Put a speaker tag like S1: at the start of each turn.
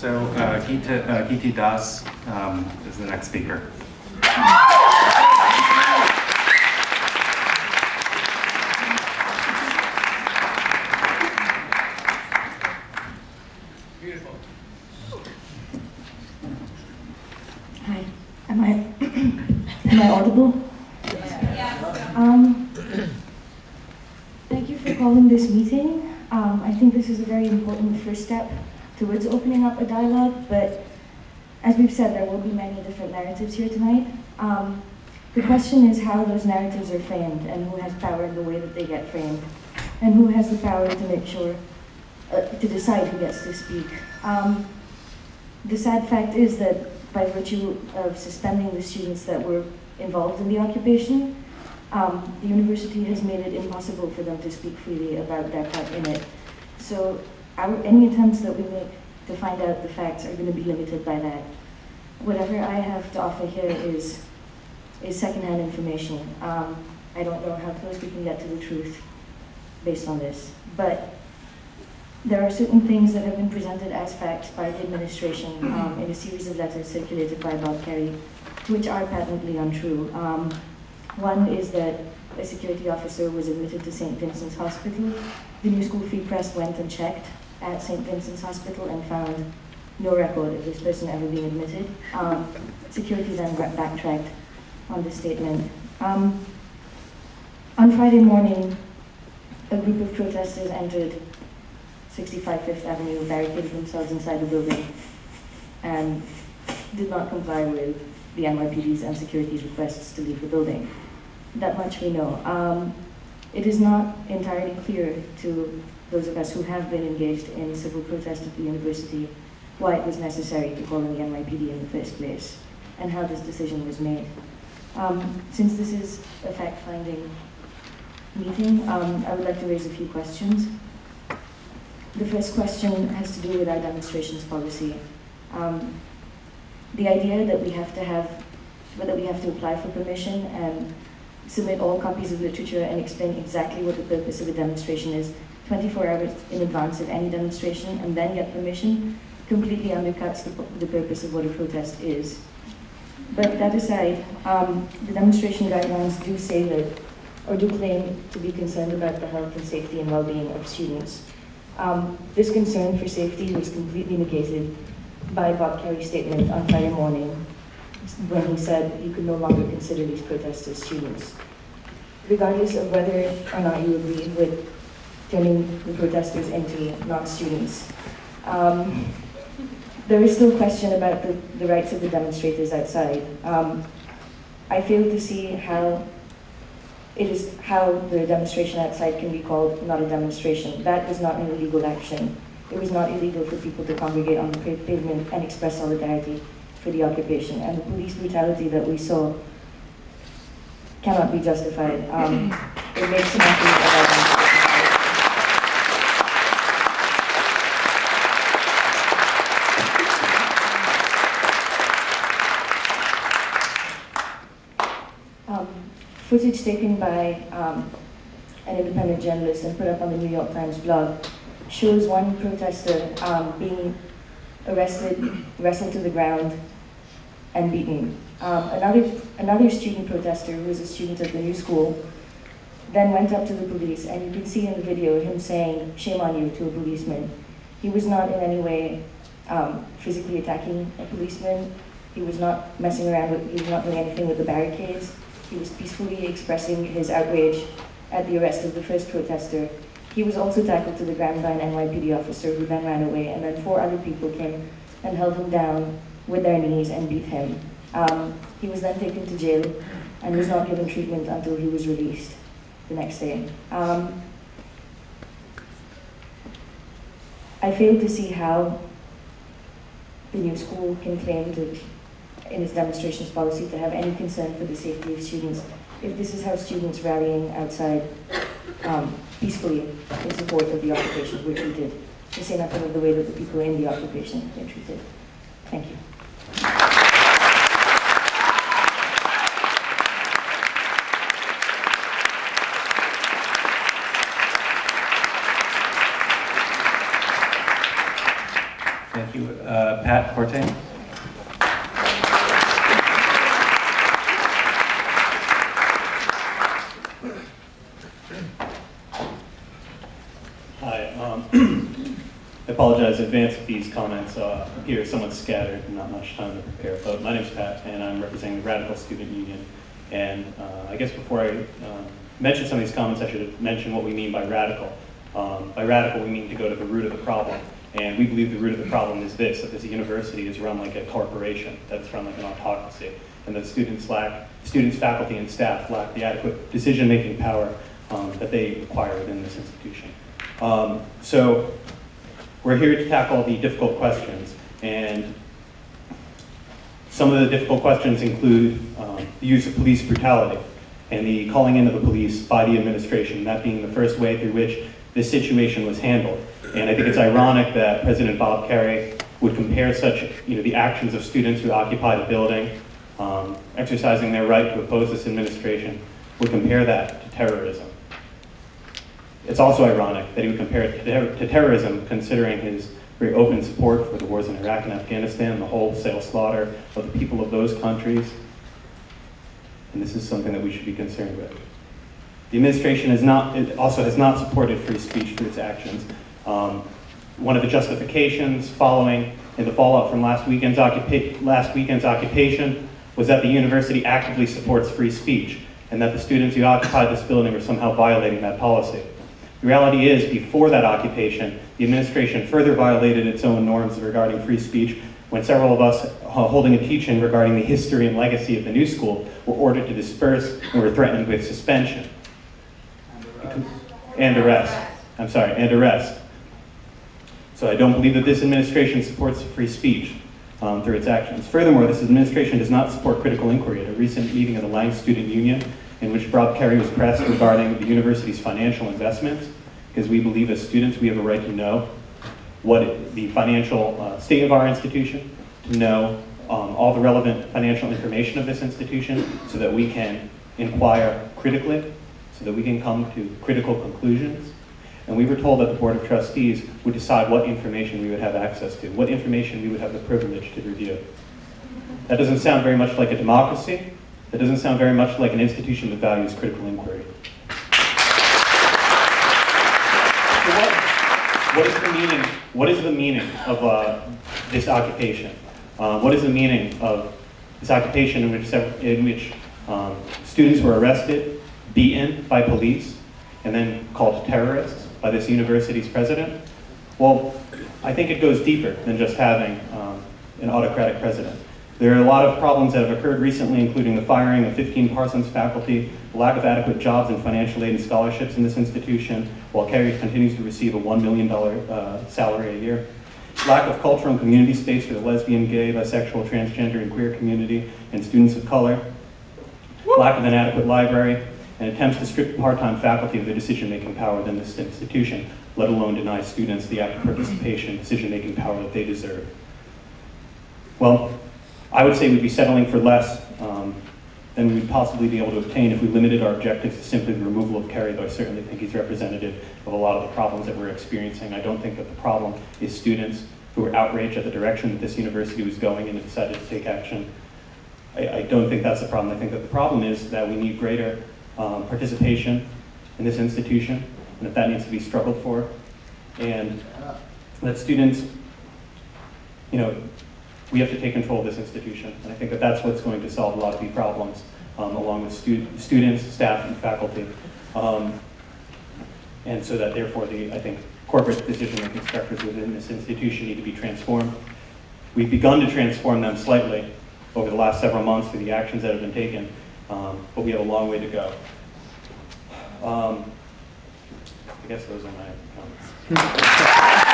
S1: So Kiti Das is the next speaker.
S2: Beautiful.
S3: Hi, am I audible? Thank you for calling this meeting. I think this is a very important first step towards opening up a dialogue, but as we've said, there will be many different narratives here tonight. The question is how those narratives are framed and who has power in the way that they get framed, and who has the power to make sure, to decide who gets to speak. The sad fact is that by virtue of suspending the students that were involved in the occupation, the university has made it impossible for them to speak freely about their part in it. So any attempts that we make to find out the facts are going to be limited by that. Whatever I have to offer here is secondhand information. I don't know how close we can get to the truth based on this, but there are certain things that have been presented as facts by the administration in a series of letters circulated by Bob Kerrey, which are patently untrue. One is that a security officer was admitted to St. Vincent's Hospital. The New School Free Press went and checked at St. Vincent's Hospital and found no record of this person ever being admitted. Security then backtracked on the statement. On Friday morning, a group of protesters entered 65 Fifth Avenue, barricaded themselves inside the building, and did not comply with the NYPD's and security's requests to leave the building. That much we know. It is not entirely clear to those of us who have been engaged in civil protest at the university why it was necessary to call in the NYPD in the first place, and how this decision was made. Since this is a fact-finding meeting, I would like to raise a few questions. The first question has to do with our demonstrations policy. The idea that we have to apply for permission and submit all copies of literature and explain exactly what the purpose of a demonstration is 24 hours in advance of any demonstration and then get permission completely undercuts the purpose of what a protest is. But that aside, the demonstration guidelines do say that, or do claim to be concerned about the health and safety and well-being of students. This concern for safety was completely negated by Bob Kerrey's statement on Friday morning when he said he could no longer consider these protesters students. Regardless of whether or not you agree with turning the protesters into non-students, there is still question about the rights of the demonstrators outside. I fail to see how the demonstration outside can be called not a demonstration. That was not an illegal action. It was not illegal for people to congregate on the pavement and express solidarity for the occupation. And the police brutality that we saw cannot be justified. It makes a mockery of our demonstration. Footage taken by an independent journalist and put up on the New York Times blog shows one protester being arrested, wrestled to the ground, and beaten. Another student protester, who was a student at the New School, then went up to the police, and you can see in the video him saying, "Shame on you," to a policeman. He was not in any way physically attacking a policeman. He was not messing around with, he was not doing anything with the barricades. He was peacefully expressing his outrage at the arrest of the first protester. He was also tackled to the ground by an NYPD officer who then ran away, and then 4 other people came and held him down with their knees and beat him. He was then taken to jail and was not given treatment until he was released the next day. I fail to see how the New School can claim to, in its demonstrations policy, to have any concern for the safety of students if this is how students rallying outside peacefully in support of the occupation were treated, to say nothing of the way that the people in the occupation were treated. Thank you.
S1: Thank you. Pat Forte.
S2: Hi. I apologize in advance if these comments appear somewhat scattered and not much time to prepare. But my name's Pat, and I'm representing the Radical Student Union. And I guess before I mention some of these comments, I should mention what we mean by radical. By radical, we mean to go to the root of the problem. And we believe the root of the problem is this, that this university is run like a corporation, that it's run like an autocracy, and that students, faculty, and staff lack the adequate decision-making power that they require within this institution. So we're here to tackle the difficult questions, and some of the difficult questions include the use of police brutality and the calling in of the police by the administration, that being the first way through which this situation was handled. And I think it's ironic that President Bob Kerrey would compare the actions of students who occupied a building, exercising their right to oppose this administration, would compare that to terrorism. It's also ironic that he would compare it to terrorism, considering his very open support for the wars in Iraq and Afghanistan, the wholesale slaughter of the people of those countries. And this is something that we should be concerned with. The administration also has not supported free speech through its actions. One of the justifications following in the fallout from last weekend's occupation was that the university actively supports free speech, and that the students who occupied this building were somehow violating that policy. The reality is, before that occupation, the administration further violated its own norms regarding free speech when several of us holding a teach-in regarding the history and legacy of the new school were ordered to disperse and were threatened with suspension. And arrest. So I don't believe that this administration supports free speech through its actions. Furthermore, this administration does not support critical inquiry. At a recent meeting of the Lang Student Union, in which Bob Kerrey was pressed regarding the university's financial investments, because we believe as students we have a right to know what the financial state of our institution, to know all the relevant financial information of this institution, so that we can inquire critically, so that we can come to critical conclusions. And we were told that the Board of Trustees would decide what information we would have access to, what information we would have the privilege to review. That doesn't sound very much like a democracy. That doesn't sound very much like an institution that values critical inquiry. So what is the meaning of this occupation? What is the meaning of this occupation in which students were arrested, beaten by police, and then called terrorists by this university's president? Well, I think it goes deeper than just having an autocratic president. There are a lot of problems that have occurred recently, including the firing of 15 Parsons faculty, the lack of adequate jobs and financial aid and scholarships in this institution, while Kerry continues to receive a $1 million salary a year. Lack of cultural and community space for the lesbian, gay, bisexual, transgender, and queer community and students of color. Lack of an adequate library, and attempts to strip the part-time faculty of their decision-making power within this institution, let alone deny students the active participation, decision-making power that they deserve. Well, I would say we'd be settling for less than we would possibly be able to obtain if we limited our objectives to simply the removal of Kerry, though I certainly think he's representative of a lot of the problems that we're experiencing. I don't think that the problem is students who are outraged at the direction that this university was going and decided to take action. I don't think that's the problem. I think that the problem is that we need greater participation in this institution, and that needs to be struggled for, and that students, we have to take control of this institution. And I think that that's what's going to solve a lot of the problems, along with students, staff, and faculty. And so that therefore I think corporate decision-making structures within this institution need to be transformed. We've begun to transform them slightly over the last several months through the actions that have been taken, but we have a long way to go. I guess those are my comments.